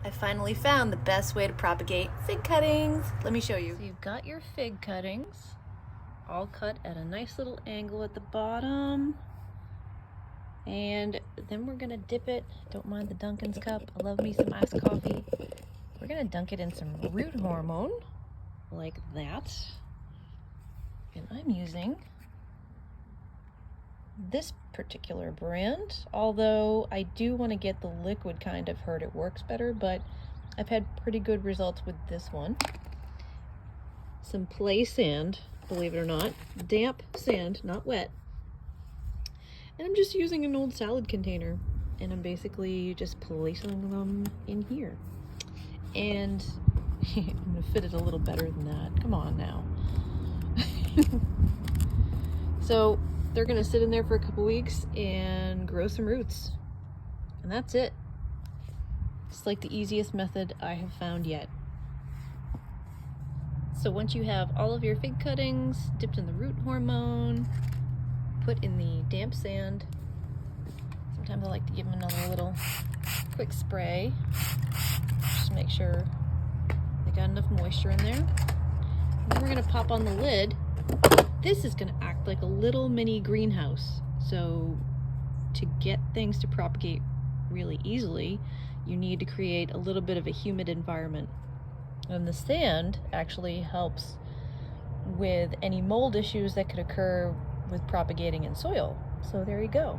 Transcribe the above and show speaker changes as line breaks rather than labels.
I finally found the best way to propagate fig cuttings. Let me show you.
So you've got your fig cuttings all cut at a nice little angle at the bottom. And then we're gonna dip it. Don't mind the Dunkin's cup. I love me some iced coffee. We're gonna dunk it in some root hormone, like that. And I'm using this particular brand, although I do want to get the liquid kind. I've heard it works better, but I've had pretty good results with this one. Some play sand, believe it or not, damp sand, not wet. And I'm just using an old salad container, and I'm basically just placing them in here. And I'm gonna fit it a little better than that. Come on now. So they're gonna sit in there for a couple weeks and grow some roots. And that's it. It's like the easiest method I have found yet. So once you have all of your fig cuttings dipped in the root hormone, put in the damp sand, sometimes I like to give them another little quick spray, just to make sure they got enough moisture in there. And then we're gonna pop on the lid. This is gonna act like a little mini greenhouse. So to get things to propagate really easily, you need to create a little bit of a humid environment. And the sand actually helps with any mold issues that could occur with propagating in soil. So there you go.